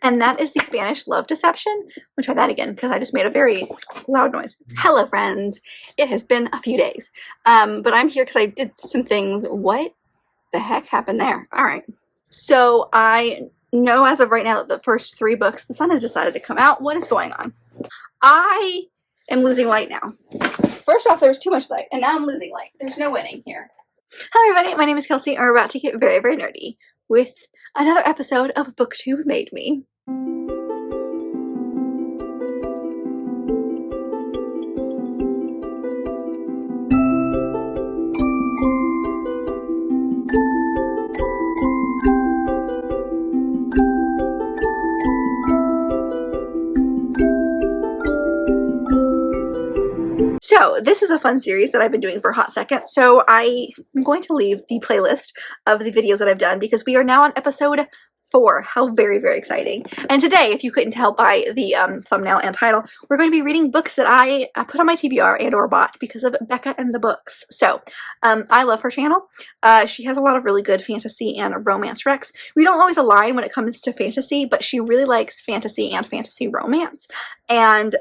And that is the Spanish love deception. I'll try that again because I just made a very loud noise. Hello, friends. It has been a few days, but I'm here because I did some things. What the heck happened there? All right. So I know as of right now that the first 3 books, the sun has decided to come out. What is going on? I am losing light now. First off, there was too much light, and now I'm losing light. There's no winning here. Hello, everybody. My name is Kelsey, and we're about to get very, very nerdy with another episode of Booktube Made Me. So this is a fun series that I've been doing for a hot second, so I am going to leave the playlist of the videos that I've done because we are now on episode 4. How very, very exciting. And today, if you couldn't tell by the thumbnail and title, we're going to be reading books that I put on my TBR and or bought because of Becca and the books. So I love her channel. She has a lot of really good fantasy and romance recs. We don't always align when it comes to fantasy, but she really likes fantasy and fantasy romance. And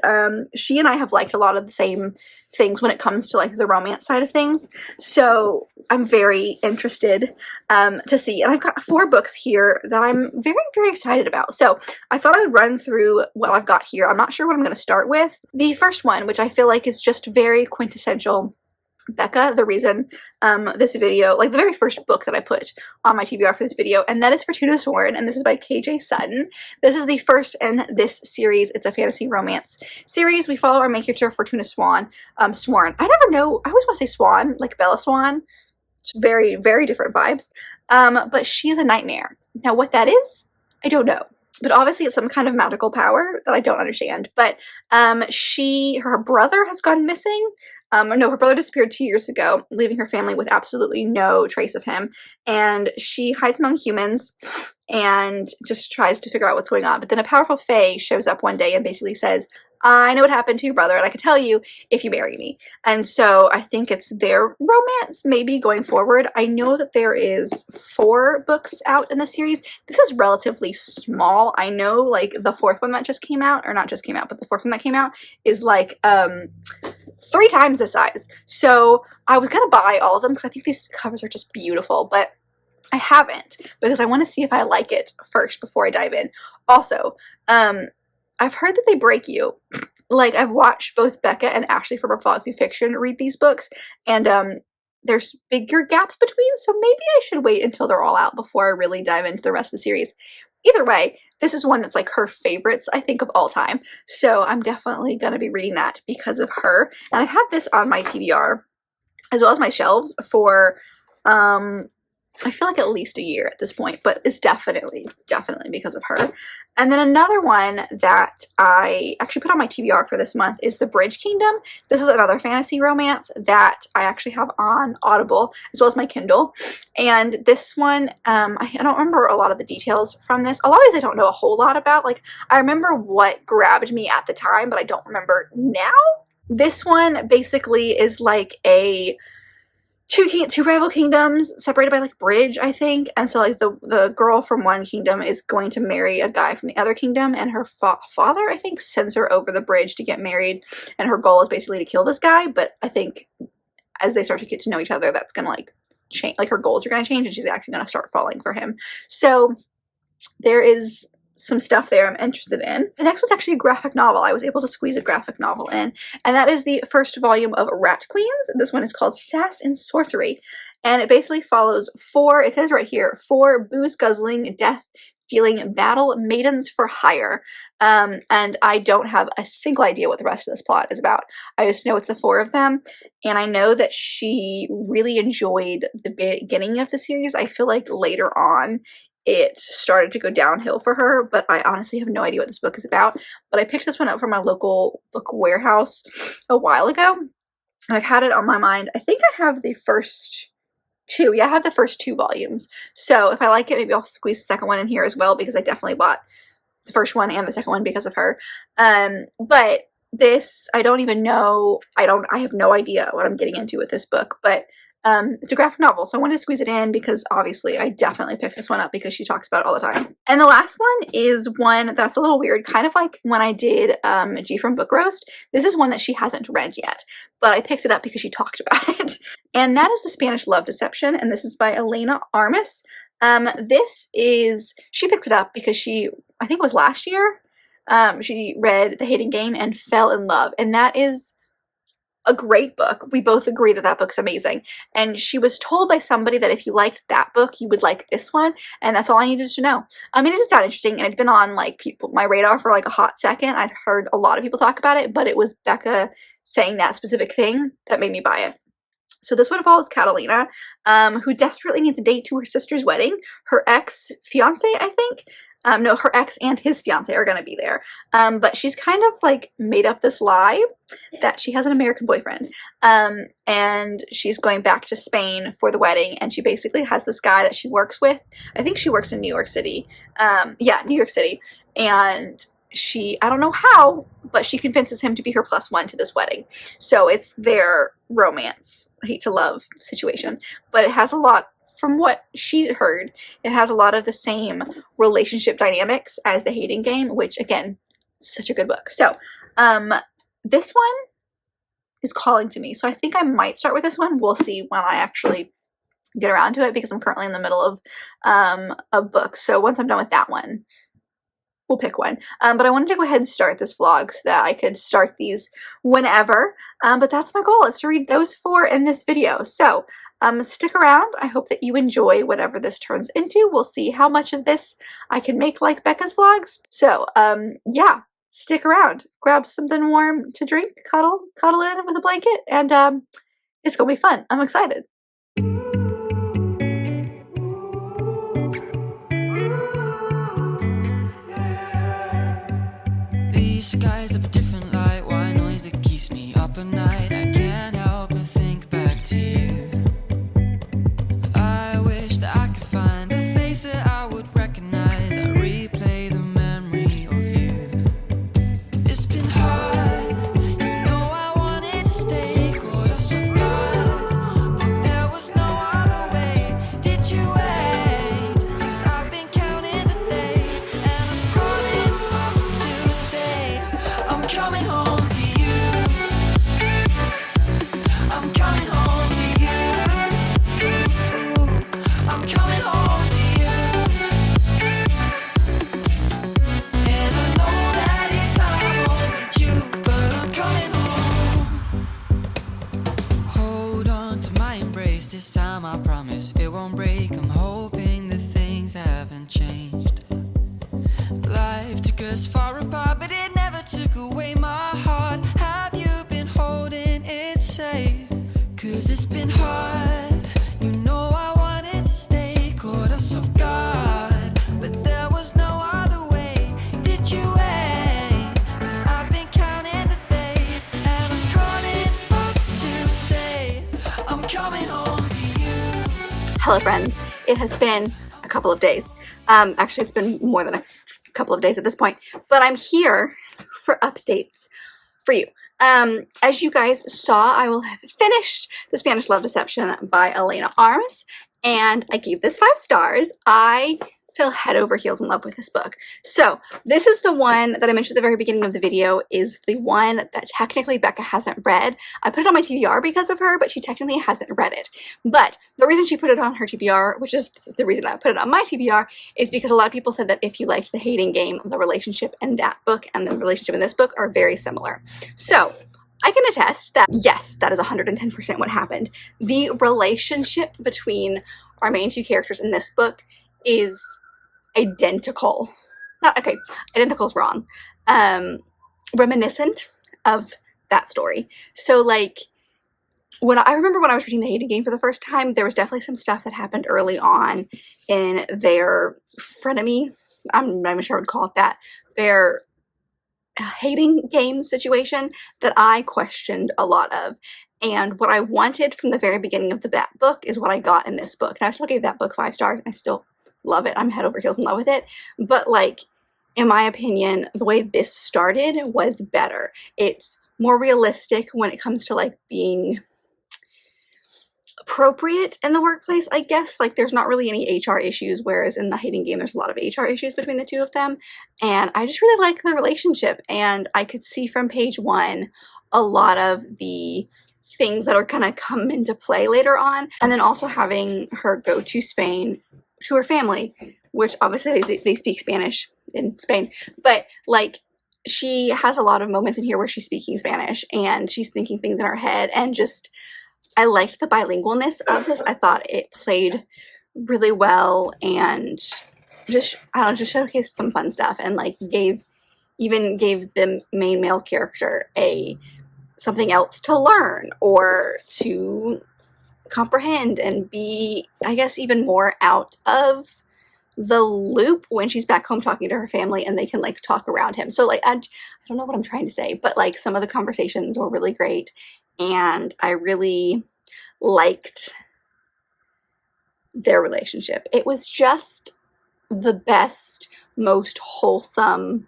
she and I have liked a lot of the same things when it comes to like the romance side of things, so I'm very interested to see. And I've got 4 books here that I'm very, very excited about, so I thought I would run through what I've got here. I'm not sure what I'm going to start with. The first one, which I feel like is just very quintessential Becca, the reason this video, like the very first book that I put on my TBR for this video, and that is Fortuna Sworn, and this is by KJ Sutton. This is the first in this series. It's a fantasy romance series. We follow our main character, Fortuna Sworn. Sworn. I never know. I always want to say Swan, like Bella Swan. It's very, very different vibes. But she is a nightmare. Now, what that is, I don't know. But obviously it's some kind of magical power that I don't understand. But her brother has gone missing. No, her brother disappeared 2 years ago, leaving her family with absolutely no trace of him. And she hides among humans and just tries to figure out what's going on. But then a powerful fae shows up one day and basically says, I know what happened to your brother, and I can tell you if you marry me. And so I think it's their romance, maybe, going forward. I know that there is 4 books out in the series. This is relatively small. I know, like, the 4th one that just came out, or not just came out, but the 4th one that came out is, like, 3 times the size. So I was gonna buy all of them because I think these covers are just beautiful, but I haven't because I want to see if I like it first before I dive in. Also, I've heard that they break you. Like, I've watched both Becca and Ashley from Orthodoxy Fiction read these books, and there's bigger gaps between, so maybe I should wait until they're all out before I really dive into the rest of the series. Either way, this is one that's like her favorites, I think, of all time, so I'm definitely going to be reading that because of her. And I've had this on my TBR as well as my shelves for I feel like at least a year at this point, but it's definitely because of her. And then another one that I actually put on my TBR for this month is The Bridge Kingdom. This is another fantasy romance that I actually have on Audible as well as my Kindle. And this one, I don't remember a lot of the details from this. A lot of these I don't know a whole lot about. Like, I remember what grabbed me at the time, but I don't remember now. This one basically is like a two rival kingdoms separated by like bridge, I think. And so like the girl from one kingdom is going to marry a guy from the other kingdom, and her father, I think, sends her over the bridge to get married, and her goal is basically to kill this guy. But I think as they start to get to know each other, that's gonna like change, like her goals are gonna change, and she's actually gonna start falling for him. So there is some stuff there I'm interested in. The next one's actually a graphic novel. I was able to squeeze a graphic novel in, and that is the first volume of Rat Queens. This one is called Sass and Sorcery, and it basically follows 4, it says right here, 4 booze-guzzling, death-feeling battle maidens for hire. And I don't have a single idea what the rest of this plot is about. I just know it's the 4 of them, and I know that she really enjoyed the beginning of the series. I feel like later on it started to go downhill for her, but I honestly have no idea what this book is about. But I picked this one up from my local book warehouse a while ago, and I've had it on my mind. I think I have the first 2. Yeah, I have the first 2 volumes. So if I like it, maybe I'll squeeze the second one in here as well, because I definitely bought the first one and the second one because of her. But this, I don't even know, I have no idea what I'm getting into with this book, but It's a graphic novel, so I wanted to squeeze it in because obviously I definitely picked this one up because she talks about it all the time. And the last one is one that's a little weird, kind of like when I did G from Book Roast. This is one that she hasn't read yet, but I picked it up because she talked about it. And that is The Spanish Love Deception, and this is by Elena Armas. She picked it up because I think it was last year, she read The Hating Game and fell in love, and that is a great book. We both agree that that book's amazing, and she was told by somebody that if you liked that book you would like this one, and that's all I needed to know. I mean, it did sound interesting, and it'd been on like my radar for like a hot second. I'd heard a lot of people talk about it, but it was Becca saying that specific thing that made me buy it. So this one follows Catalina, who desperately needs a date to her sister's wedding. Her ex-fiance, I think. No, her ex and his fiance are going to be there. But she's kind of like made up this lie that she has an American boyfriend. And she's going back to Spain for the wedding. And she basically has this guy that she works with. I think she works in New York City. Yeah, New York City. And I don't know how, but she convinces him to be her +1 to this wedding. So it's their romance, hate to love situation. But it has a lot, from what she heard, it has a lot of the same relationship dynamics as The Hating Game, which again, such a good book. So this one is calling to me. So I think I might start with this one. We'll see when I actually get around to it because I'm currently in the middle of a book. So once I'm done with that one, we'll pick one. But I wanted to go ahead and start this vlog so that I could start these whenever. But that's my goal, is to read those 4 in this video. So stick around. I hope that you enjoy whatever this turns into. We'll see how much of this I can make like Becca's vlogs. So yeah, stick around. Grab something warm to drink, cuddle in with a blanket, and it's gonna be fun. I'm excited. These skies have a different light, white noise that keeps me up at night. I can't help but think back to you. I wish that I could find a face that I would recognize. I replay the memory of you. It's been hard, you know I wanted to stay, caught us off guard, but there was no other way. Did you wait? 'Cause I've been counting the days, and I'm calling up to say I'm coming home to you. I'm coming home to you. I'm coming home to you. And I know that it's hard with you, but I'm coming home. Hold on to my embrace, this time I promise it won't break. I'm hoping that things haven't changed. Life took us far apart, but it never took away my heart. Have you been holding it safe? 'Cause it's been hard, you know I wanted to stay, caught us off guard, but there was no other way. Did you wait? 'Cause I've been counting the days, and I'm calling up to say I'm coming home to you. Hello friends, it has been a couple of days. Actually it's been more than a couple of days at this point, but I'm here for updates for you. As you guys saw, I will have finished The Spanish Love Deception by Elena Armas, and I gave this 5 stars. I fell head over heels in love with this book. So this is the one that I mentioned at the very beginning of the video, is the one that technically Becca hasn't read. I put it on my TBR because of her, but she technically hasn't read it. But the reason she put it on her TBR, which is the reason I put it on my TBR, is because a lot of people said that if you liked The Hating Game, the relationship in that book and the relationship in this book are very similar. So I can attest that yes, that is 110% what happened. The relationship between our main 2 characters in this book is identical. Identical is wrong. Reminiscent of that story. So like, I remember when I was reading The Hating Game for the first time, there was definitely some stuff that happened early on in their frenemy. I'm not even sure I would call it that. Their hating game situation that I questioned a lot of. And what I wanted from the very beginning of that book is what I got in this book. And I still gave that book 5 stars. I still love it. I'm head over heels in love with it. But like, in my opinion, the way this started was better. It's more realistic when it comes to like being appropriate in the workplace, I guess. Like, there's not really any HR issues, whereas in the Hating Game there's a lot of HR issues between the two of them, and I just really like the relationship, and I could see from page 1 a lot of the things that are gonna come into play later on. And then also having her go to Spain to her family, which obviously they speak Spanish in Spain, but like, she has a lot of moments in here where she's speaking Spanish and she's thinking things in her head, and just, I liked the bilingualness of this. I thought it played really well, and just, I don't know, just showcased some fun stuff, and like even gave the main male character something else to learn or to comprehend and be, I guess, even more out of the loop when she's back home talking to her family and they can like talk around him. So like, I don't know what I'm trying to say, but like, some of the conversations were really great, and I really liked their relationship. It was just the best, most wholesome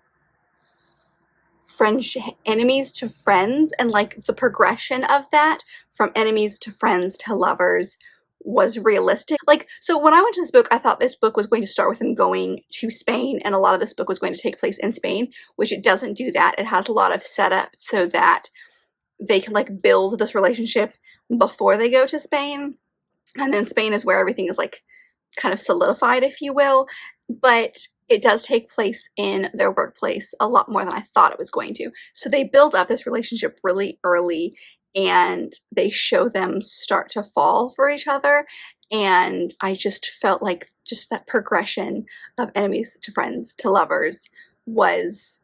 enemies to friends, and like the progression of that from enemies to friends to lovers was realistic. Like, so when I went to this book, I thought this book was going to start with them going to Spain, and a lot of this book was going to take place in Spain, which it doesn't do that. It has a lot of setup so that they can like build this relationship before they go to Spain, and then Spain is where everything is like kind of solidified, if you will. But it does take place in their workplace a lot more than I thought it was going to. So they build up this relationship really early, and they show them start to fall for each other, and I just felt like just that progression of enemies to friends to lovers was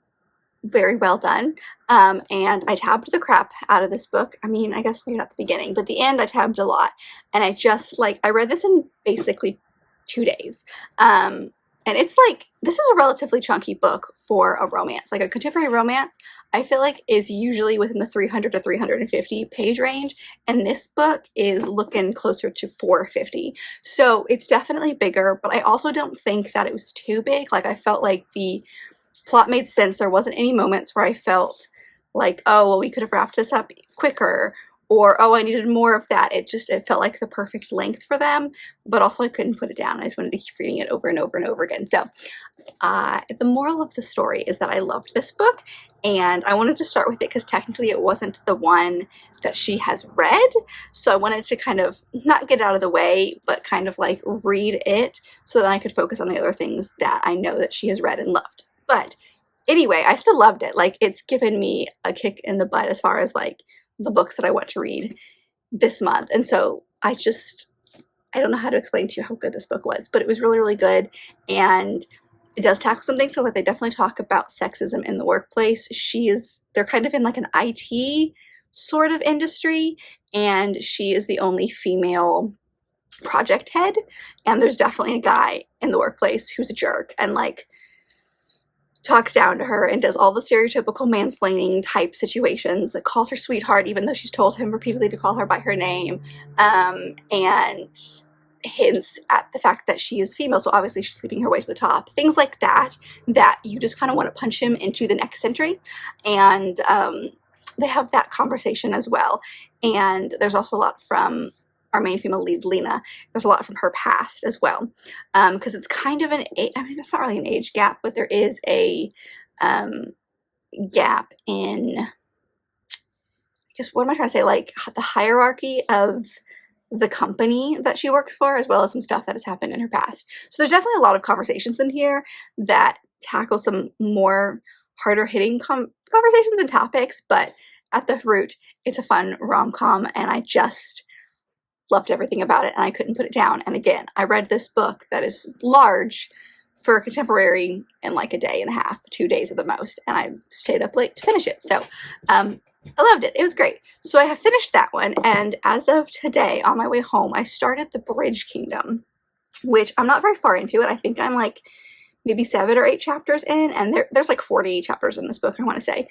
very well done. And I tabbed the crap out of this book. I mean, I guess maybe not the beginning, but the end I tabbed a lot, and I just like, I read this in basically 2 days. And it's like, this is a relatively chunky book for a romance. Like, a contemporary romance, I feel like, is usually within the 300 to 350 page range, and this book is looking closer to 450. So it's definitely bigger, but I also don't think that it was too big. Like, I felt like the plot made sense. There wasn't any moments where I felt like, oh, well, we could have wrapped this up quicker, or, oh, I needed more of that. It felt like the perfect length for them, but also I couldn't put it down. I just wanted to keep reading it over and over and over again. So the moral of the story is that I loved this book, and I wanted to start with it because technically it wasn't the one that she has read. So I wanted to kind of not get out of the way, but kind of like read it so that I could focus on the other things that I know that she has read and loved. But anyway, I still loved it. Like, it's given me a kick in the butt as far as like the books that I want to read this month. And so I don't know how to explain to you how good this book was, but it was really, really good. And it does tackle some things. So like, they definitely talk about sexism in the workplace. They're kind of in like an IT sort of industry, and she is the only female project head. And there's definitely a guy in the workplace who's a jerk and like talks down to her and does all the stereotypical mansplaining type situations, that calls her sweetheart even though she's told him repeatedly to call her by her name, and hints at the fact that she is female, so obviously she's sleeping her way to the top. Things like that you just kind of want to punch him into the next century. And they have that conversation as well. And there's also a lot from our main female lead, Lena. There's a lot from her past as well, because it's kind of it's not really an age gap, but there is a gap in, I guess, what am I trying to say, like the hierarchy of the company that she works for, as well as some stuff that has happened in her past. So there's definitely a lot of conversations in here that tackle some more harder hitting conversations and topics, but at the root, it's a fun rom-com, and I just loved everything about it, and I couldn't put it down. And again, I read this book that is large for a contemporary in like a day and a half, 2 days at the most, and I stayed up late to finish it. So I loved it. It was great. So I have finished that one, and as of today, on my way home, I started The Bridge Kingdom, which I'm not very far into it. I think I'm like maybe 7 or 8 chapters in, and there's like 40 chapters in this book, I want to say.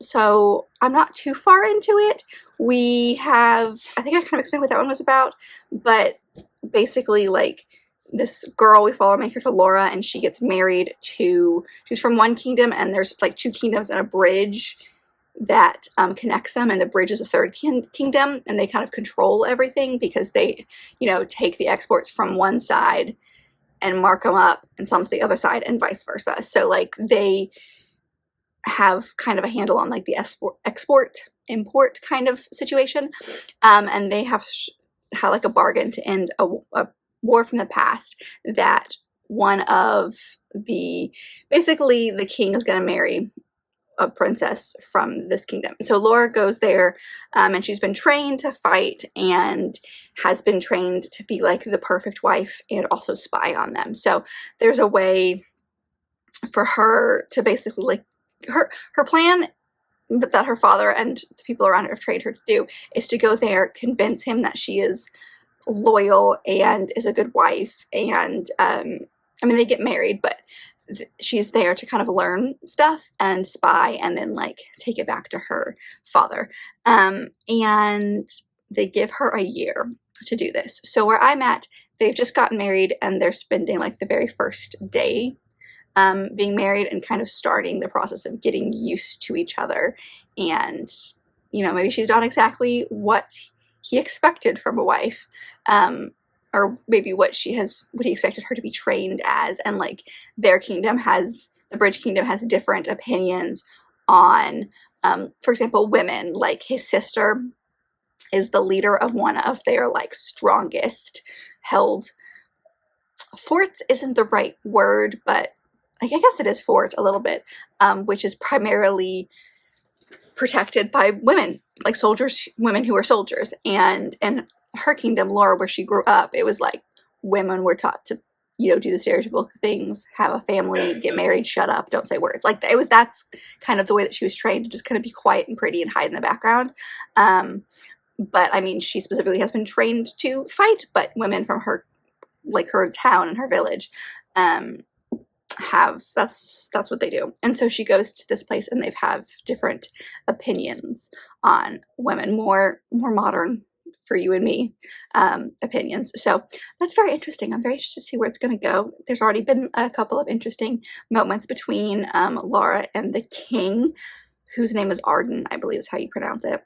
So I'm not too far into it. I think I kind of explained what that one was about, but basically, like, this girl, we follow main character Laura, and she gets married she's from one kingdom, and there's like 2 kingdoms and a bridge that connects them, and the bridge is a third kingdom, and they kind of control everything because they, you know, take the exports from one side and mark them up and some to the other side and vice versa. So like they have kind of a handle on like the export import kind of situation, and they have like a bargain to end a war from the past, that one of the, basically the king is going to marry a princess from this kingdom. So Laura goes there, and she's been trained to fight and has been trained to be like the perfect wife and also spy on them. So there's a way for her to basically like, her plan that her father and the people around her have trained her to do is to go there, convince him that she is loyal and is a good wife, and I mean, they get married, but she's there to kind of learn stuff and spy and then like take it back to her father, and they give her a year to do this. So where I'm at, they've just gotten married and they're spending like the very first day being married and kind of starting the process of getting used to each other. And you know, maybe she's not exactly what he expected from a wife, or maybe what he expected her to be trained as. And like their kingdom has, the Bridge Kingdom has different opinions on, for example, women. Like his sister is the leader of one of their like strongest held forts isn't the right word, but I guess it is fort a little bit, which is primarily protected by women, like soldiers, women who are soldiers. And in her kingdom, Laura, where she grew up, it was like women were taught to, you know, do the stereotypical things, have a family, get married, shut up, don't say words. Like that's kind of the way that she was trained, to just kind of be quiet and pretty and hide in the background. But I mean, she specifically has been trained to fight, but women from her, like her town and her village, that's what they do. And so she goes to this place and they've have different opinions on women, more modern for you and me opinions. So that's very interesting. I'm very interested to see where it's going to go. There's already been a couple of interesting moments between Laura and the king, whose name is Arden, I believe is how you pronounce it.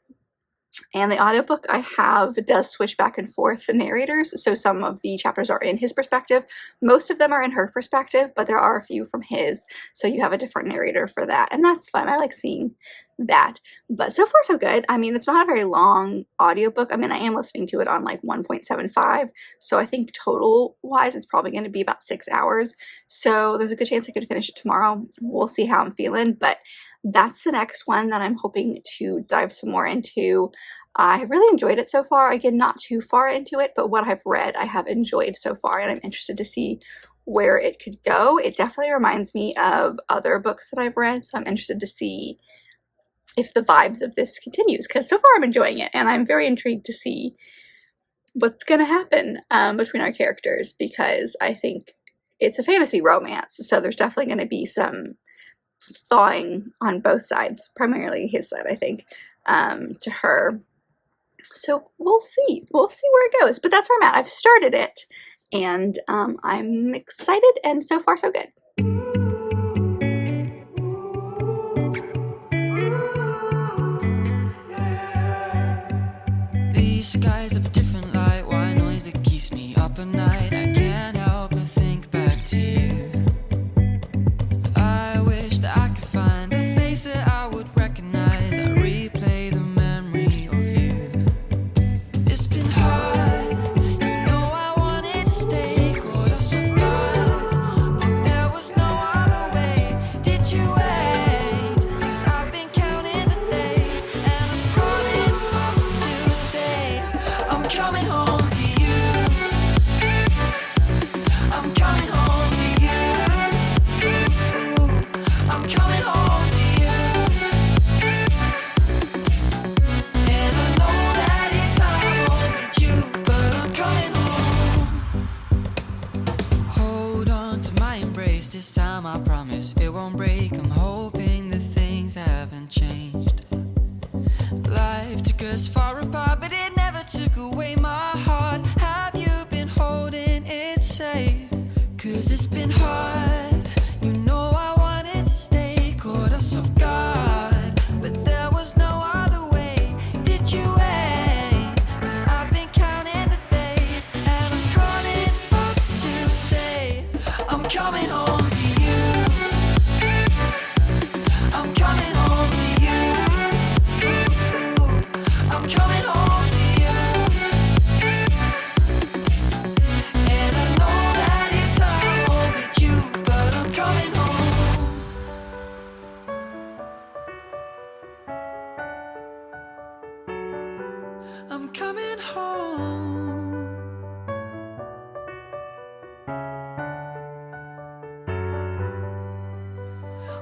And the audiobook I have does switch back and forth the narrators, so some of the chapters are in his perspective, most of them are in her perspective, but there are a few from his, so you have a different narrator for that, and that's fun. I like seeing that. But so far so good. I mean, it's not a very long audiobook. I mean, I am listening to it on like 1.75, so I think total wise it's probably going to be about 6 hours, so there's a good chance I could finish it tomorrow. We'll see how I'm feeling, but that's the next one that I'm hoping to dive some more into. I really enjoyed it so far. Again, not too far into it, but what I've read I have enjoyed so far, and I'm interested to see where it could go. It definitely reminds me of other books that I've read, so I'm interested to see if the vibes of this continues, because so far I'm enjoying it, and I'm very intrigued to see what's going to happen between our characters, because I think it's a fantasy romance, so there's definitely going to be some thawing on both sides, primarily his side, I think, to her. So we'll see where it goes, but that's where I'm at. I've started it, and I'm excited, and so far so good. These skies have a different light, why noise that keeps me up at night. I can't help but think back to you. I wish that I could find a face that I would recognize. I replay the memory of you. It's been hard, you know I wanted to stay, caught us off guard, but there was no other way. Did you wait? 'Cause I've been counting the days, and I'm calling up to say I'm coming home to you. I'm coming home to you. I'm coming home to you. And I know that it's time home with you, but I'm coming home. Hold on to my embrace, this time I promise it won't break. I'm hoping that things haven't changed. Life took us far apart, but it never took away my heart. Have you been holding it safe? 'Cause it's been hard, you know I wanted to stay, caught us off guard, but there was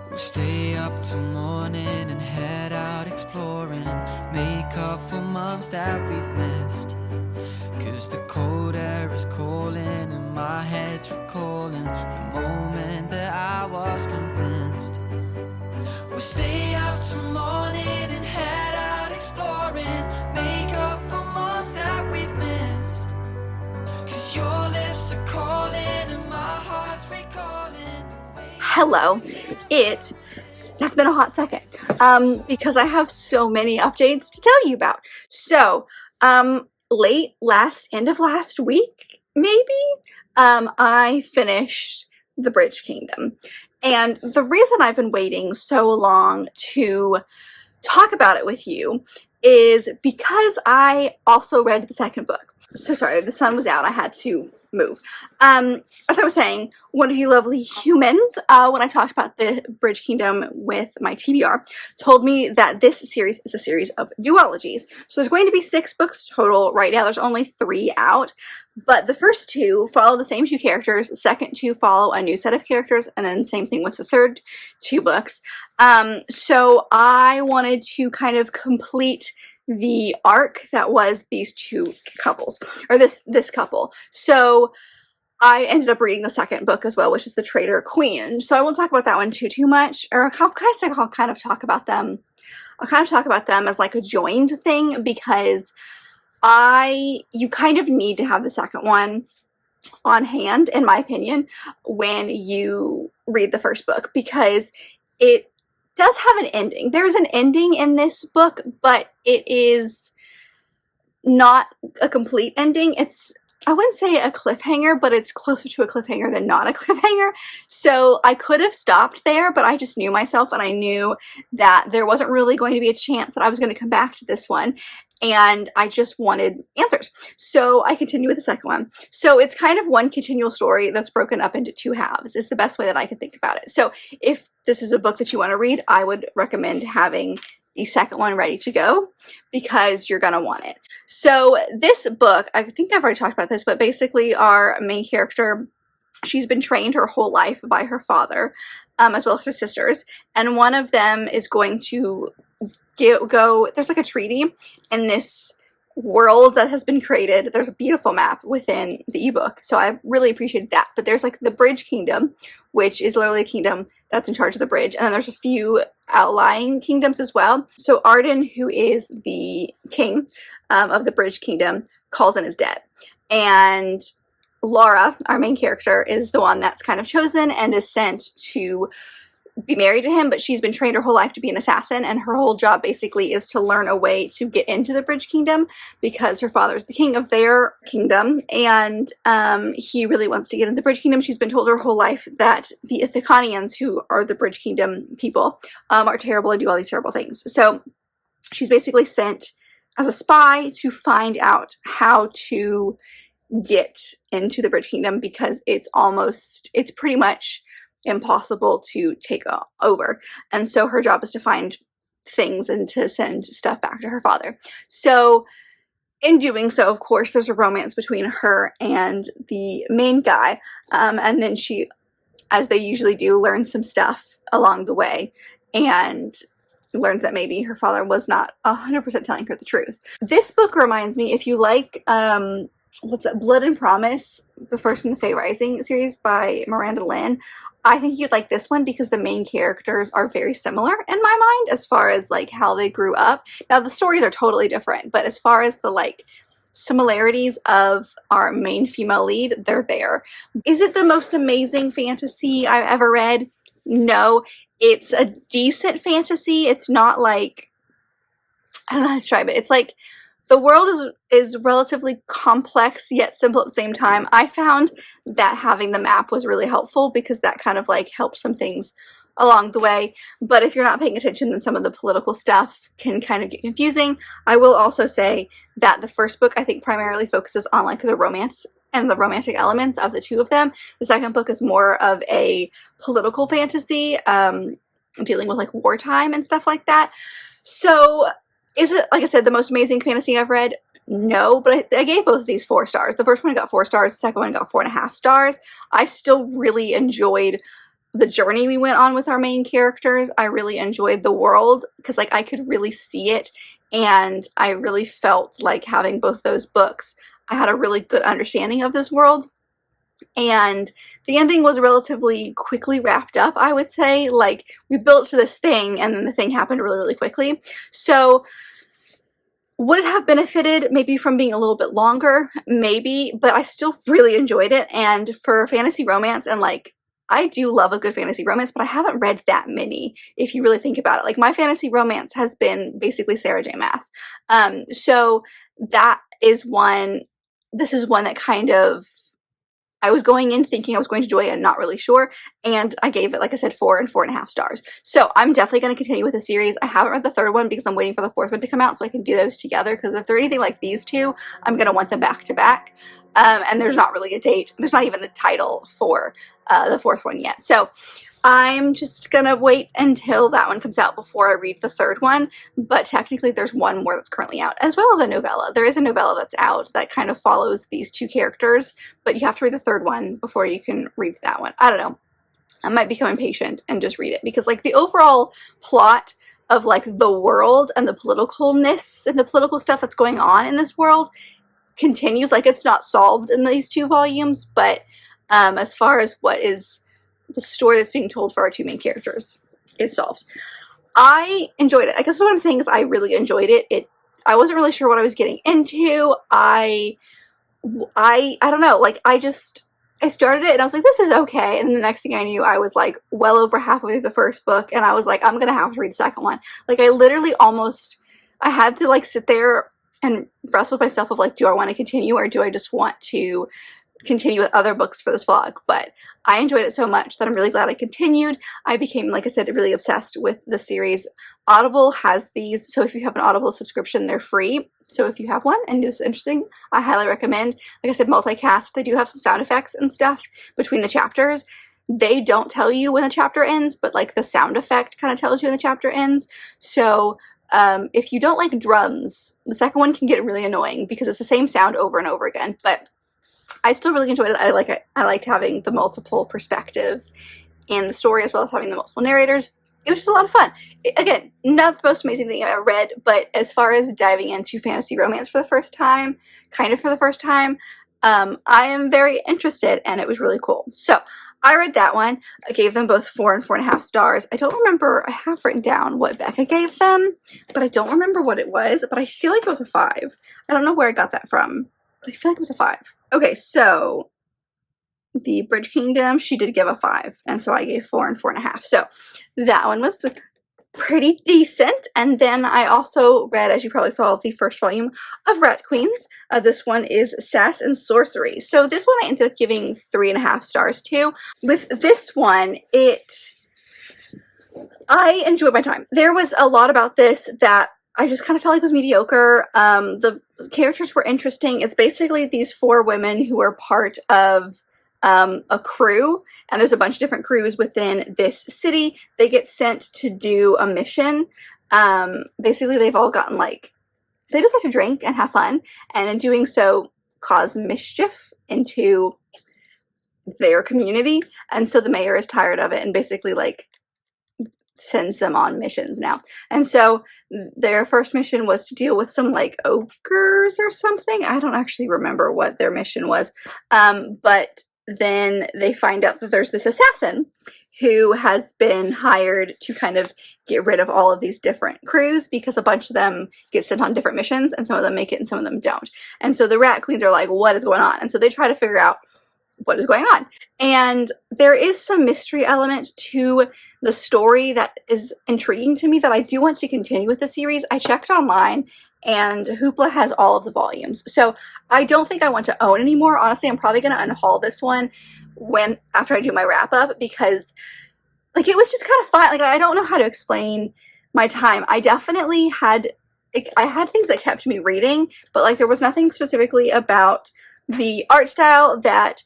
We'll stay up till morning and head out exploring, make up for months that we've missed. Cause the cold air is calling and my head's recalling the moment that I was convinced. We'll stay up till morning and head out exploring, make up for months that we've missed. Cause your lips are calling and my heart's recalling. Hello. That's been a hot second because I have so many updates to tell you about. So, end of last week, maybe, I finished The Bridge Kingdom. And the reason I've been waiting so long to talk about it with you is because I also read the second book. So sorry, the sun was out. I had to move. As I was saying, one of you lovely humans, when I talked about the Bridge Kingdom with my TBR, told me that this series is a series of duologies. So there's going to be 6 books total. Right now there's only 3 out, but the first 2 follow the same 2 characters, the second 2 follow a new set of characters, and then same thing with the third 2 books. So I wanted to kind of complete the arc that was these 2 couples, or this couple. So I ended up reading the second book as well, which is The Traitor Queen. So I won't talk about that one too much, or I'll kind of talk about them as like a joined thing, because you kind of need to have the second one on hand, in my opinion, when you read the first book, because it does have an ending. There's an ending in this book, but it is not a complete ending. I wouldn't say a cliffhanger, but it's closer to a cliffhanger than not a cliffhanger. So I could have stopped there, but I just knew myself, and I knew that there wasn't really going to be a chance that I was going to come back to this one, and I just wanted answers. So I continue with the second one. So it's kind of one continual story that's broken up into 2 halves, is the best way that I can think about it. So if this is a book that you want to read, I would recommend having the second one ready to go, because you're going to want it. So this book, I think I've already talked about this, but basically our main character, she's been trained her whole life by her father, as well as her sisters, and one of them is going to there's like a treaty in this world that has been created. There's a beautiful map within the ebook, so I really appreciated that. But there's like the Bridge Kingdom, which is literally a kingdom that's in charge of the bridge, and then there's a few outlying kingdoms as well. So Arden, who is the king of the Bridge Kingdom, calls in his debt, and Laura, our main character, is the one that's kind of chosen and is sent to be married to him, but she's been trained her whole life to be an assassin, and her whole job basically is to learn a way to get into the Bridge Kingdom, because her father is the king of their kingdom, and he really wants to get into the Bridge Kingdom. She's been told her whole life that the Ithacanians, who are the Bridge Kingdom people, are terrible and do all these terrible things. So she's basically sent as a spy to find out how to get into the Bridge Kingdom, because it's pretty much impossible to take over, and so her job is to find things and to send stuff back to her father. So in doing so, of course, there's a romance between her and the main guy, and then she, as they usually do, learns some stuff along the way, and learns that maybe her father was not 100% telling her the truth. This book reminds me, if you like Blood and Promise, the First and the Fae Rising series by Miranda Lynn, I think you'd like this one, because the main characters are very similar in my mind as far as like how they grew up. Now the stories are totally different, but as far as the like similarities of our main female lead, they're there. Is it the most amazing fantasy I've ever read? No, it's a decent fantasy. It's not like, I don't know how to describe it. It's like the world is relatively complex yet simple at the same time. I found that having the map was really helpful, because that kind of like helped some things along the way. But if you're not paying attention, then some of the political stuff can kind of get confusing. I will also say that the first book, I think, primarily focuses on like the romance and the romantic elements of the 2 of them. The second book is more of a political fantasy, dealing with like wartime and stuff like that. So is it, like I said, the most amazing fantasy I've read? No, but I gave both of these 4 stars. The first one got 4 stars, the second one got 4.5 stars. I still really enjoyed the journey we went on with our main characters. I really enjoyed the world because like I could really see it, and I really felt like having both those books, I had a really good understanding of this world. And the ending was relatively quickly wrapped up, I would say. Like, we built to this thing and then the thing happened really, really quickly. So would it have benefited maybe from being a little bit longer? Maybe, but I still really enjoyed it. And for fantasy romance, and like, I do love a good fantasy romance, but I haven't read that many, if you really think about it. Like, my fantasy romance has been basically Sarah J. Maas. So that is one, this is one that kind of, I was going in thinking I was going to enjoy it and not really sure, and I gave it, like I said, 4 and 4.5 stars. So I'm definitely going to continue with the series. I haven't read the third one because I'm waiting for the fourth one to come out so I can do those together, because if they're anything like these two, I'm going to want them back to back. And there's not really a date. There's not even a title for the fourth one yet. So I'm just gonna wait until that one comes out before I read the third one, but technically there's one more that's currently out, as well as a novella. There is a novella that's out that kind of follows these two characters, but you have to read the third one before you can read that one. I don't know. I might become impatient and just read it, because like the overall plot of like the world and the politicalness and the political stuff that's going on in this world continues. Like, it's not solved in these two volumes, but as far as what is the story that's being told for our two main characters, it's solved. I enjoyed it. I guess what I'm saying is I really enjoyed it. I wasn't really sure what I was getting into. I don't know, like, I started it and I was like, this is okay, and the next thing I knew, I was like well over halfway through the first book, and I was like, I'm gonna have to read the second one. Like, I literally I had to like sit there and wrestle with myself of like, do I want to continue, or do I just want to continue with other books for this vlog? But I enjoyed it so much that I'm really glad I continued. I became, like I said, really obsessed with the series. Audible has these, so if you have an Audible subscription, they're free. So if you have one and it's interesting, I highly recommend. Like I said, multicast, they do have some sound effects and stuff between the chapters. They don't tell you when the chapter ends, but like the sound effect kind of tells you when the chapter ends. So if you don't like drums, the second one can get really annoying because it's the same sound over and over again, but I still really enjoyed it. I liked having the multiple perspectives in the story, as well as having the multiple narrators. It was just a lot of fun. Again, not the most amazing thing I ever read, but as far as diving into fantasy romance for the first time, I am very interested, and it was really cool. So I read that one. I gave them both 4 and 4.5 stars. I don't remember, I have written down what Becca gave them, but I don't remember what it was, but I feel like it was a 5. I don't know where I got that from, but I feel like it was a 5. Okay, so the Bridge Kingdom, she did give a 5, and so I gave 4 and 4.5. So that one was pretty decent. And then I also read, as you probably saw, the first volume of Rat Queens. This one is Sass and Sorcery. So this one I ended up giving 3.5 stars to. With this one, I enjoyed my time. There was a lot about this that I just kind of felt like it was mediocre. The characters were interesting. It's basically these 4 women who are part of a crew, and there's a bunch of different crews within this city. They get sent to do a mission. Basically, they've all gotten like, they just like to drink and have fun, and in doing so, cause mischief into their community. And so the mayor is tired of it and basically like sends them on missions now. And so their first mission was to deal with some like ogres or something. I don't actually remember what their mission was. But then they find out that there's this assassin who has been hired to kind of get rid of all of these different crews, because a bunch of them get sent on different missions and some of them make it and some of them don't. And so the Rat Queens are like, what is going on? And so they try to figure out what is going on. And there is some mystery element to the story that is intriguing to me, that I do want to continue with the series. I checked online and Hoopla has all of the volumes. So I don't think I want to own anymore. Honestly, I'm probably going to unhaul this one after I do my wrap up, because like it was just kind of fun. Like, I don't know how to explain my time. I definitely had things that kept me reading, but like there was nothing specifically about the art style that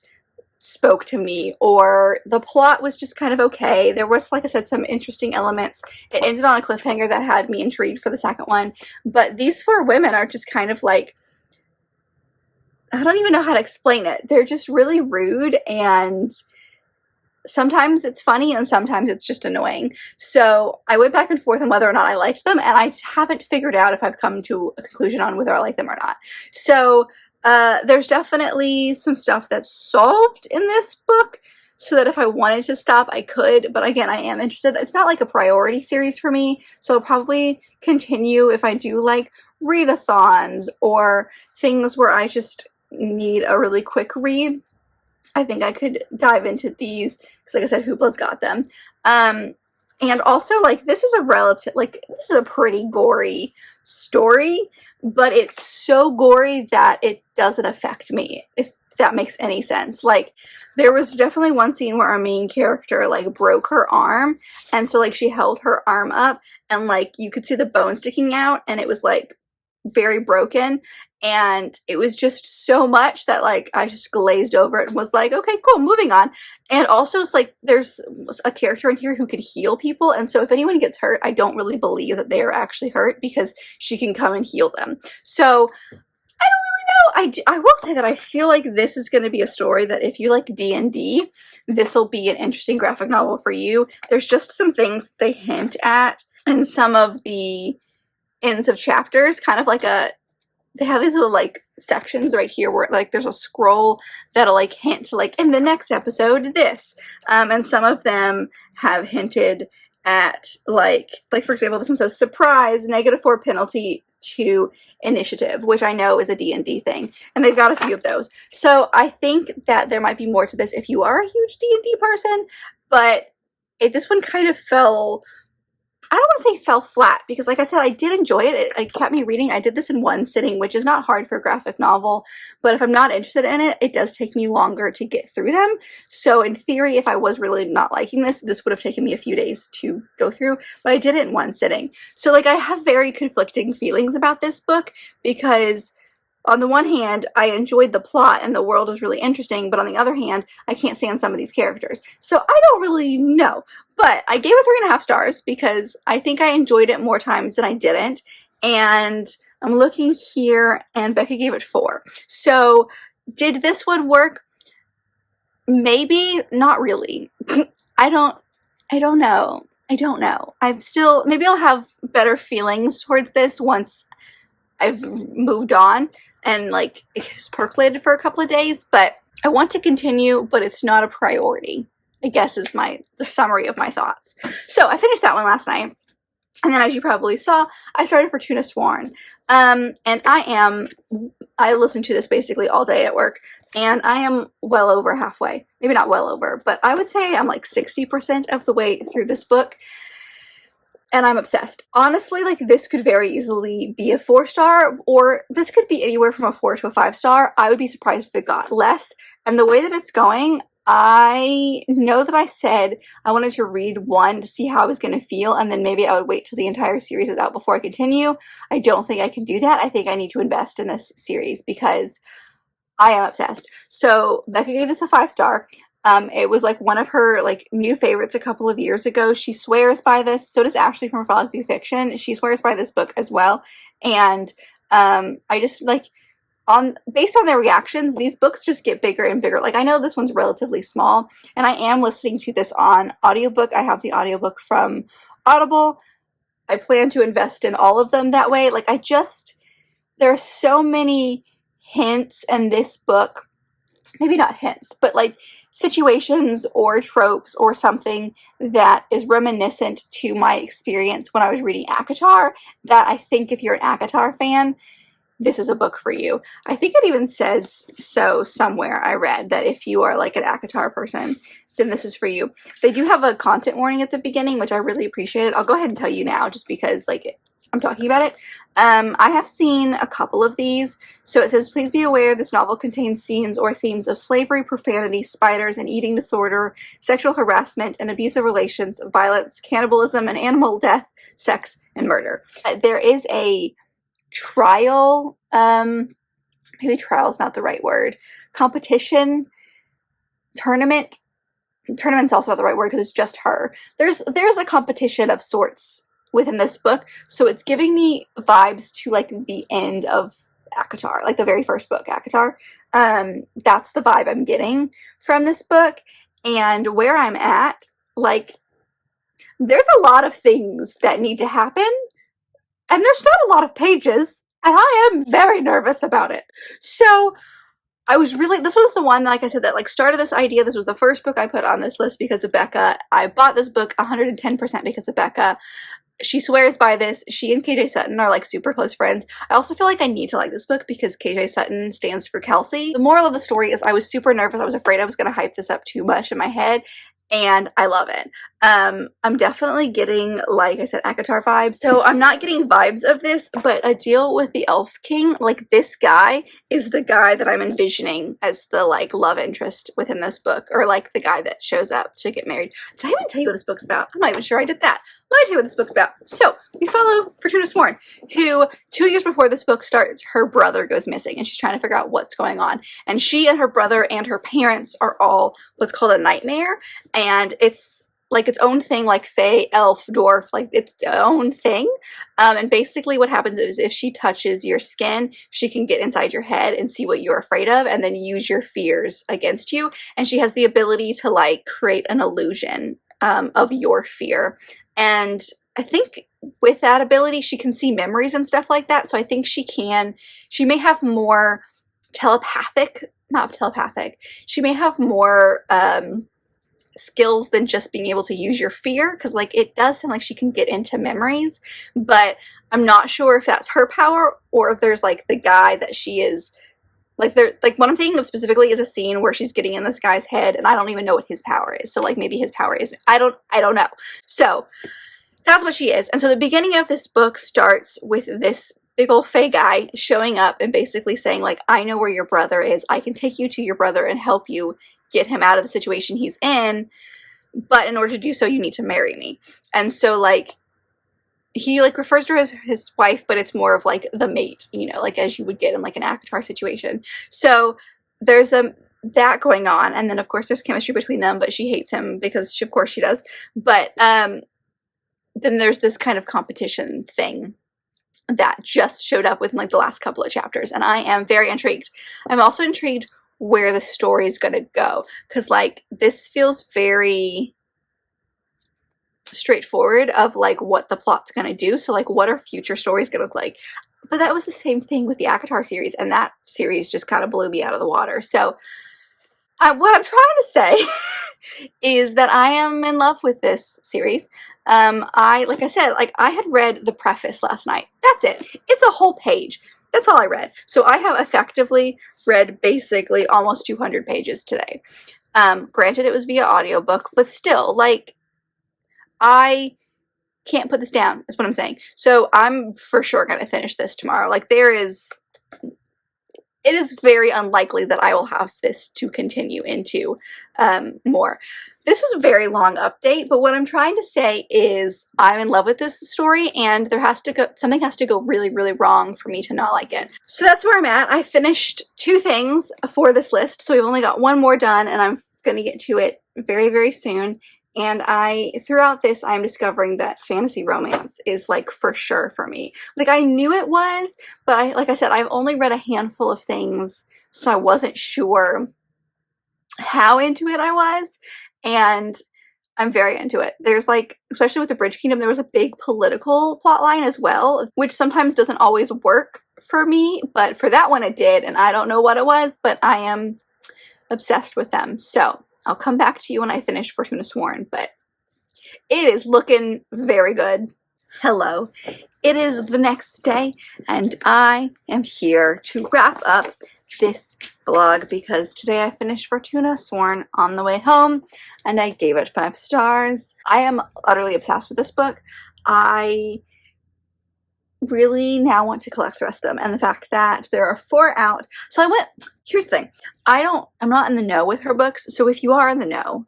spoke to me, or the plot was just kind of okay. There was, like I said, some interesting elements. It ended on a cliffhanger that had me intrigued for the second one, but these 4 women are just kind of like, I don't even know how to explain it. They're just really rude, and sometimes it's funny and sometimes it's just annoying. So I went back and forth on whether or not I liked them, and I haven't figured out if I've come to a conclusion on whether I like them or not. So there's definitely some stuff that's solved in this book, so that if I wanted to stop, I could. But again, I am interested. It's not like a priority series for me, so I'll probably continue if I do like readathons or things where I just need a really quick read. I think I could dive into these, because like I said, Hoopla's got them. And also, like, this is a pretty gory story, but it's so gory that it doesn't affect me, if that makes any sense. Like, there was definitely one scene where our main character, like, broke her arm, and so, like, she held her arm up, and, like, you could see the bone sticking out, and it was, like, very broken, and it was just so much that, like, I just glazed over it and was like, okay, cool, moving on. And also, it's like, there's a character in here who could heal people, and so if anyone gets hurt, I don't really believe that they are actually hurt, because she can come and heal them. So I will say that I feel like this is going to be a story that if you like D&D, this will be an interesting graphic novel for you. There's just some things they hint at in some of the ends of chapters, kind of like they have these little like sections right here where like there's a scroll that'll like hint to like, in the next episode, this. And some of them have hinted at like for example, this one says, surprise, -4 penalty to initiative, which I know is a D&D thing, and they've got a few of those. So I think that there might be more to this if you are a huge D&D person, but this one kind of fell, I don't want to say fell flat, because like I said, I did enjoy it. It kept me reading. I did this in one sitting, which is not hard for a graphic novel, but if I'm not interested in it, it does take me longer to get through them. So in theory, if I was really not liking this would have taken me a few days to go through, but I did it in one sitting. So like, I have very conflicting feelings about this book, because on the one hand, I enjoyed the plot and the world was really interesting, but on the other hand, I can't stand some of these characters. So I don't really know, but I gave it 3.5 stars because I think I enjoyed it more times than I didn't. And I'm looking here, and Becca gave it 4. So did this one work? Maybe, not really. I don't know. Maybe I'll have better feelings towards this once I've moved on and like it's percolated for a couple of days, but I want to continue, but it's not a priority, I guess is the summary of my thoughts. So I finished that one last night, and then as you probably saw, I started Fortuna Sworn. And I listened to this basically all day at work, and I am well over halfway. Maybe not well over, but I would say I'm like 60% of the way through this book. And I'm obsessed. Honestly, like, this could very easily be a 4-star, or this could be anywhere from a 4 to a 5-star. I would be surprised if it got less. And the way that it's going, I know that I said I wanted to read one to see how I was going to feel, and then maybe I would wait till the entire series is out before I continue. I don't think I can do that. I think I need to invest in this series because I am obsessed. So Becca gave this a 5-star. It was like one of her like new favorites a couple of years ago. She swears by this. So does Ashley from Frolic Through Fiction. She swears by this book as well. And I just like, based on their reactions, these books just get bigger and bigger. Like, I know this one's relatively small, and I am listening to this on audiobook. I have the audiobook from Audible. I plan to invest in all of them that way. Like, there are so many hints in this book. Maybe not hints, but like situations or tropes or something that is reminiscent to my experience when I was reading ACOTAR, that I think if you're an ACOTAR fan, this is a book for you. I think it even says so somewhere. I read that if you are like an ACOTAR person, then this is for you. They do have a content warning at the beginning, which I really appreciated. I'll go ahead and tell you now, just because like I'm talking about it. I have seen a couple of these. So it says, please be aware this novel contains scenes or themes of slavery, profanity, spiders, and eating disorder, sexual harassment and abusive relations, violence, cannibalism, and animal death, sex, and murder. There is a trial, maybe trial is not the right word, competition, tournament. Tournament's also not the right word because it's just her. There's a competition of sorts within this book, so it's giving me vibes to like the end of ACOTAR, like the very first book, ACOTAR. That's the vibe I'm getting from this book, And where I'm at, like, there's a lot of things that need to happen, and there's not a lot of pages, and I am very nervous about it. So I was really, this was the one, like I said, that like started this idea. This was the first book I put on this list because of Becca. I bought this book 110% because of Becca. She swears by this. She and KJ Sutton are like super close friends. I also feel like I need to like this book because KJ Sutton stands for Kelsey. The moral of the story is I was super nervous. I was afraid I was going to hype this up too much in my head, and I love it. I'm definitely getting, like I said, ACOTAR vibes. So I'm not getting vibes of this, but A Deal with the Elf King, like this guy is the guy that I'm envisioning as the like love interest within this book, or like the guy that shows up to get married. Did I even tell you what this book's about? I'm not even sure I did that. Let me tell you what this book's about. So we follow Fortuna Sworn, who 2 years before this book starts, her brother goes missing and she's trying to figure out what's going on. And she and her brother and her parents are all what's called a nightmare. And it's like its own thing, like fae, elf, dwarf, like its own thing. And basically what happens is if she touches your skin, she can get inside your head and see what you're afraid of and then use your fears against you. And she has the ability to like create an illusion of your fear. And I think with that ability, she can see memories and stuff like that. So I think she may have more she may have more skills than just being able to use your fear, because like it does sound like she can get into memories, but I'm not sure if that's her power or if there's like the guy that she is like, there, like what I'm thinking of specifically is a scene where she's getting in this guy's head and I don't even know what his power is. So like maybe his power is, I don't know. So that's what she is. And so the beginning of this book starts with this big old fae guy showing up and basically saying like, I know where your brother is. I can take you to your brother and help you get him out of the situation he's in, but in order to do so you need to marry me. And so like he like refers to her as his wife, but it's more of like the mate, you know, like as you would get in like an ACOTAR situation. So there's that going on, and then of course there's chemistry between them, but she hates him because of course she does. But then there's this kind of competition thing that just showed up within like the last couple of chapters, and I am very intrigued. I'm also intrigued where the story is going to go, because like this feels very straightforward of like what the plot's going to do. So like what are future stories going to look like? But that was the same thing with the ACOTAR series, and that series just kind of blew me out of the water. So what I'm trying to say is that I am in love with this series. Like I said, like I had read the preface last night. That's it. It's a whole page. That's all I read. So I have effectively read basically almost 200 pages today. Granted, it was via audiobook, but still, like, I can't put this down, is what I'm saying. So I'm for sure going to finish this tomorrow. Like, it is very unlikely that I will have this to continue into more. This is a very long update, but what I'm trying to say is I'm in love with this story, and something has to go really, really wrong for me to not like it. So that's where I'm at. I finished 2 things for this list, so we've only got 1 more done, and I'm going to get to it very, very soon. And throughout this, I'm discovering that fantasy romance is like for sure for me. Like I knew it was, but like I said, I've only read a handful of things, so I wasn't sure how into it I was. And I'm very into it. There's like, especially with the Bridge Kingdom, there was a big political plotline as well, which sometimes doesn't always work for me, but for that one it did, and I don't know what it was, but I am obsessed with them. So I'll come back to you when I finish Fortuna Sworn, but it is looking very good. Hello. It is the next day, and I am here to wrap up this vlog because today I finished Fortuna Sworn on the way home, and I gave it 5 stars. I am utterly obsessed with this book. I really now want to collect the rest of them, and the fact that there are 4 out. So here's the thing. I'm not in the know with her books, so if you are in the know,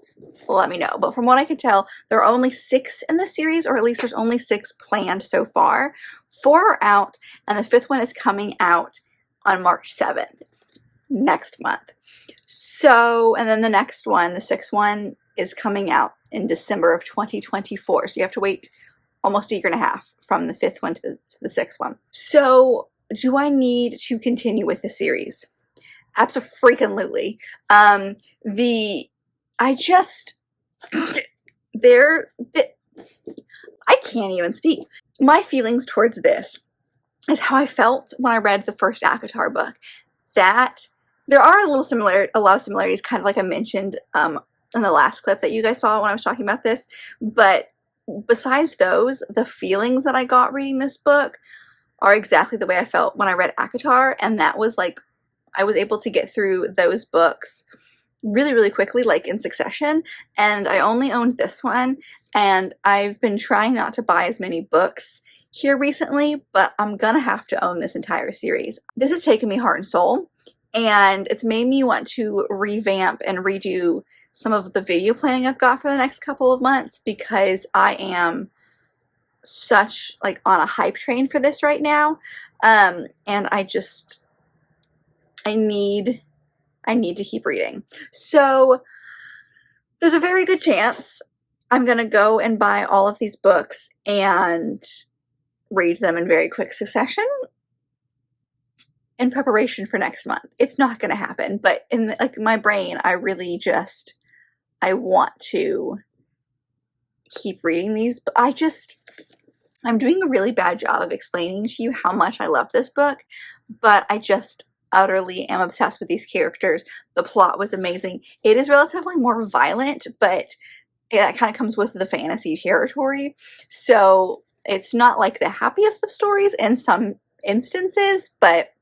let me know. But from what I could tell, there are only 6 in the series, or at least there's only 6 planned so far. 4 are out, and the 5th one is coming out on March 7th, next month. So, and then the next one, the 6th one, is coming out in December of 2024. So you have to wait almost a year and a half from the 5th one to the 6th one. So do I need to continue with the series? Abso-freaking-lutely. I just, I can't even speak. My feelings towards this is how I felt when I read the first ACOTAR book. That there are a lot of similarities, kind of like I mentioned in the last clip that you guys saw when I was talking about this. But besides those, the feelings that I got reading this book are exactly the way I felt when I read ACOTAR, and that was like I was able to get through those books really, really quickly, like in succession. And I only owned this one, and I've been trying not to buy as many books here recently, but I'm gonna have to own this entire series. This has taken me heart and soul, and it's made me want to revamp and redo some of the video planning I've got for the next couple of months, because I am such like on a hype train for this right now. And I need to keep reading. So there's a very good chance I'm gonna go and buy all of these books and read them in very quick succession in preparation for next month. It's not gonna happen, but in like my brain, I really just, I want to keep reading these. But I'm doing a really bad job of explaining to you how much I love this book, but I just utterly am obsessed with these characters. The plot was amazing. It is relatively more violent, but that kind of comes with the fantasy territory. So it's not like the happiest of stories in some instances, but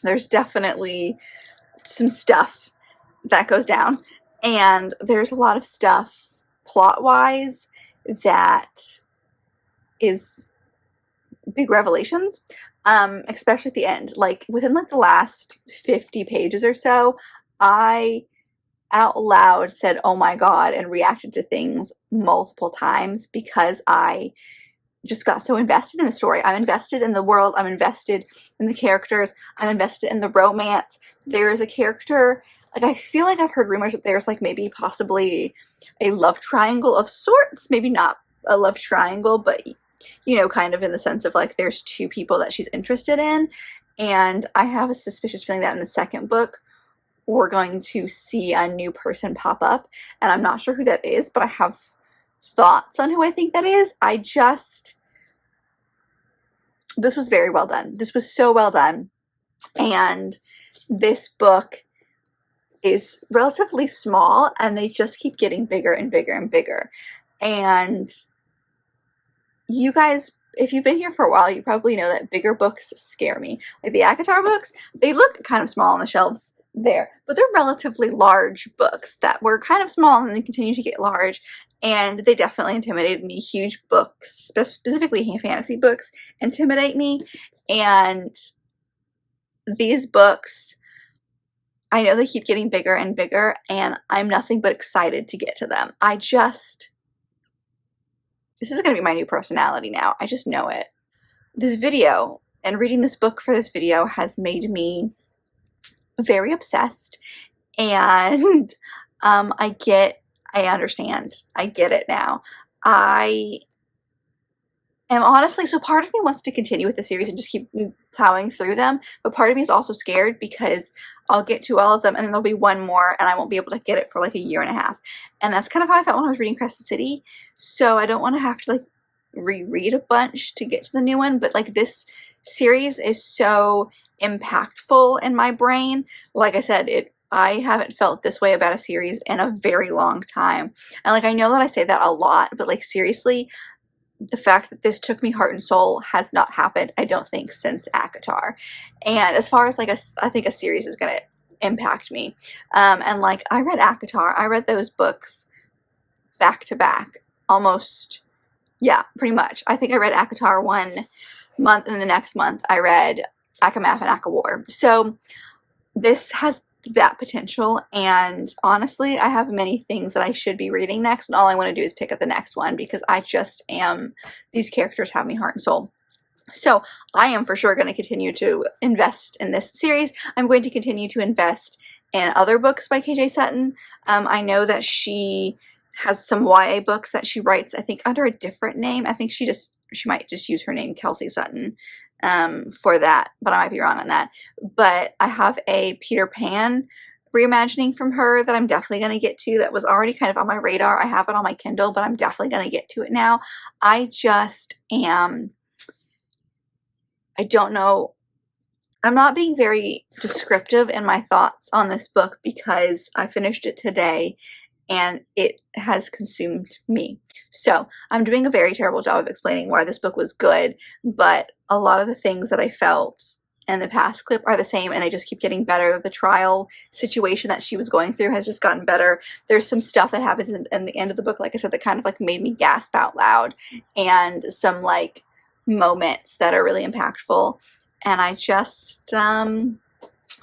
there's definitely some stuff that goes down. And there's a lot of stuff plot-wise that is big revelations, especially at the end. Like within like the last 50 pages or so, I out loud said, "Oh my God," and reacted to things multiple times because I just got so invested in the story. I'm invested in the world. I'm invested in the characters. I'm invested in the romance. There's a character, like I feel like I've heard rumors that there's like maybe possibly a love triangle of sorts. Maybe not a love triangle, but you know, kind of in the sense of like there's two people that she's interested in. And I have a suspicious feeling that in the second book, we're going to see a new person pop up. And I'm not sure who that is, but I have thoughts on who I think that is. This was very well done. This was so well done. And this book is relatively small, and they just keep getting bigger and bigger and bigger. And you guys, if you've been here for a while, you probably know that bigger books scare me. Like the ACOTAR books, they look kind of small on the shelves there, but they're relatively large books that were kind of small and they continue to get large, and they definitely intimidated me. Huge books, specifically fantasy books, intimidate me. And these books, I know they keep getting bigger and bigger, and I'm nothing but excited to get to them. This is going to be my new personality now. I just know it. This video and reading this book for this video has made me very obsessed, and I understand. I get it now. I am honestly, so part of me wants to continue with the series and just keep plowing through them, but part of me is also scared because I'll get to all of them and then there'll be one more and I won't be able to get it for like a year and a half. And that's kind of how I felt when I was reading Crescent City. So I don't want to have to like reread a bunch to get to the new one, but like this series is so impactful in my brain. Like I said, I haven't felt this way about a series in a very long time. And like I know that I say that a lot, but like seriously, the fact that this took me heart and soul has not happened, I don't think, since ACOTAR. And as far as like I think a series is gonna impact me. And like I read ACOTAR, I read those books back to back, almost, yeah, pretty much. I think I read ACOTAR 1 month, and the next month I read ACOMAF and ACOWAR. So this has that potential, and honestly I have many things that I should be reading next, and all I want to do is pick up the next one because I just am, these characters have me heart and soul. So I am for sure going to continue to invest in this series. I'm going to continue to invest in other books by KJ Sutton. I know that she has some YA books that she writes, I think under a different name. I think she might just use her name Kelsey Sutton for that, but I might be wrong on that. But I have a Peter Pan reimagining from her that I'm definitely going to get to, that was already kind of on my radar. I have it on my Kindle, but I'm definitely going to get to it now. I don't know. I'm not being very descriptive in my thoughts on this book because I finished it today and it has consumed me. So I'm doing a very terrible job of explaining why this book was good, but a lot of the things that I felt in the past clip are the same, and they just keep getting better. The trial situation that she was going through has just gotten better. There's some stuff that happens in the end of the book, like I said, that kind of like made me gasp out loud, and some like moments that are really impactful, and I just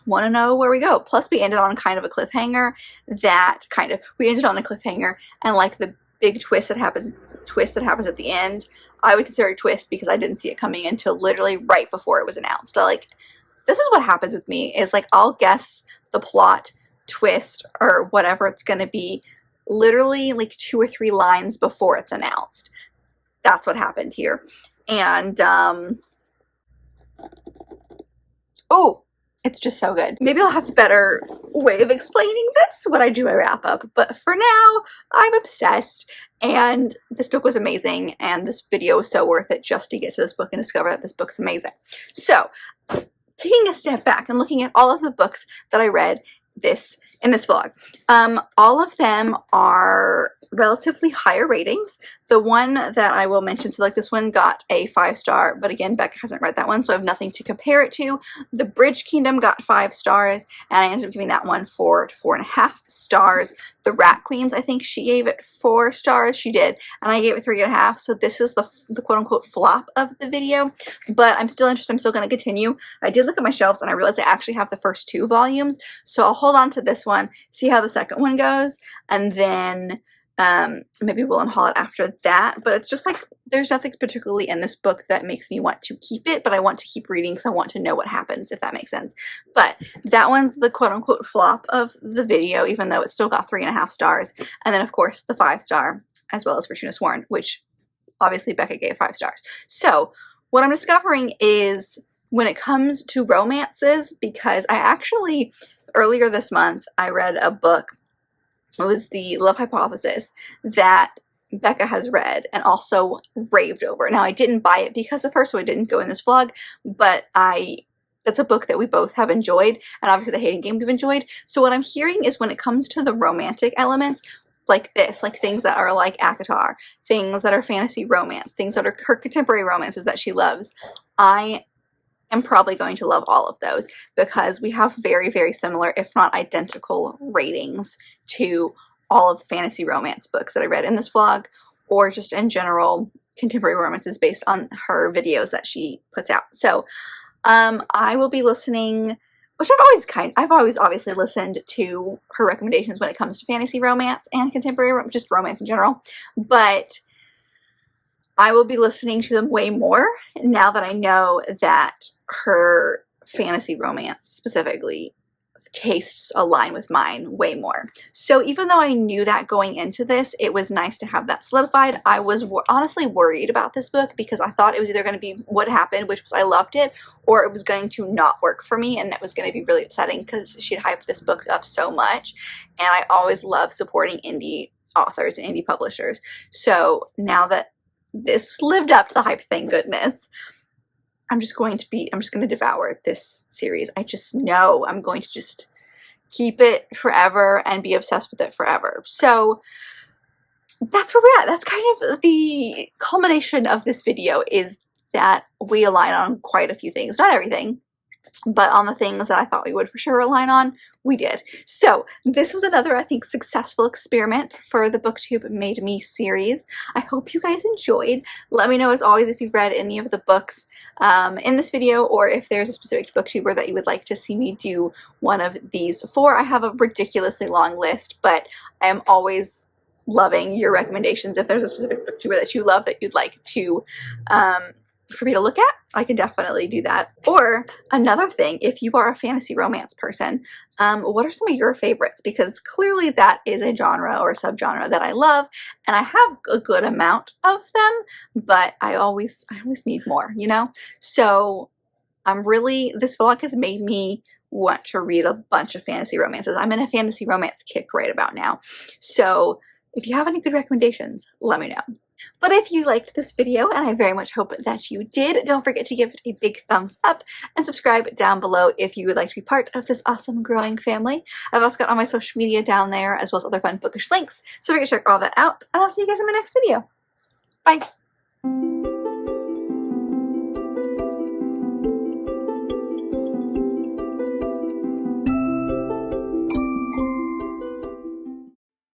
want to know where we go. Plus, we ended on kind of a cliffhanger we ended on a cliffhanger, and like the big twist that happens at the end, I would consider a twist because I didn't see it coming until literally right before it was announced. So, like, this is what happens with me, is like I'll guess the plot twist or whatever it's going to be literally like 2 or 3 lines before it's announced. That's what happened here. And oh, it's just so good. Maybe I'll have a better way of explaining this when I do my wrap up, but for now, I'm obsessed, and this book was amazing, and this video was so worth it just to get to this book and discover that this book's amazing. So, taking a step back and looking at all of the books that I read in this vlog, all of them are relatively higher ratings. The one that I will mention, so like this one got a 5-star, but again, Becca hasn't read that one, so I have nothing to compare it to. The Bridge Kingdom got 5 stars, and I ended up giving that one 4 to 4.5 stars. The Rat Queens, I think she gave it 4 stars. She did, and I gave it 3.5. So this is the quote-unquote flop of the video, but I'm still interested. I'm still going to continue. I did look at my shelves, and I realized I actually have the first 2 volumes, so I'll hold on to this one, see how the second one goes, and then maybe we'll unhaul it after that. But it's just like there's nothing particularly in this book that makes me want to keep it, but I want to keep reading because I want to know what happens, if that makes sense. But that one's the quote-unquote flop of the video, even though it still got 3.5 stars. And then of course the 5-star, as well as Fortuna Sworn, which obviously Becca gave 5 stars. So what I'm discovering is when it comes to romances, because I actually earlier this month I read a book. It was The Love Hypothesis that Becca has read and also raved over. Now, I didn't buy it because of her, so it didn't go in this vlog, but it's a book that we both have enjoyed, and obviously the Hating Game we've enjoyed. So what I'm hearing is when it comes to the romantic elements, like this, like things that are like ACOTAR, things that are fantasy romance, things that are her contemporary romances that she loves, I am probably going to love all of those because we have very, very similar, if not identical, ratings to all of the fantasy romance books that I read in this vlog, or just in general contemporary romances based on her videos that she puts out. So I will be listening, which I've always obviously listened to her recommendations when it comes to fantasy romance and contemporary, just romance in general, but I will be listening to them way more now that I know that her fantasy romance specifically tastes align with mine way more. So even though I knew that going into this, it was nice to have that solidified. I was honestly worried about this book because I thought it was either going to be what happened, which was I loved it, or it was going to not work for me, and it was going to be really upsetting because she'd hyped this book up so much, and I always love supporting indie authors and indie publishers. So now that this lived up to the hype, thank goodness, I'm just going to devour this series. I just know I'm going to just keep it forever and be obsessed with it forever. So that's where we're at. That's kind of the culmination of this video, is that we align on quite a few things. Not everything, but on the things that I thought we would for sure align on, we did. So this was another, I think, successful experiment for the Booktube Made Me series. I hope you guys enjoyed. Let me know, as always, if you've read any of the books in this video, or if there's a specific booktuber that you would like to see me do one of these for. I have a ridiculously long list, but I am always loving your recommendations. If there's a specific booktuber that you love that you'd like to for me to look at, I can definitely do that. Or another thing, if you are a fantasy romance person, what are some of your favorites? Because clearly that is a genre or subgenre that I love, and I have a good amount of them, but I always need more, you know? So this vlog has made me want to read a bunch of fantasy romances. I'm in a fantasy romance kick right about now. So if you have any good recommendations, let me know. But if you liked this video, and I very much hope that you did, don't forget to give it a big thumbs up and subscribe down below if you would like to be part of this awesome growing family. I've also got all my social media down there as well as other fun bookish links, so make sure to check all that out, and I'll see you guys in my next video. Bye!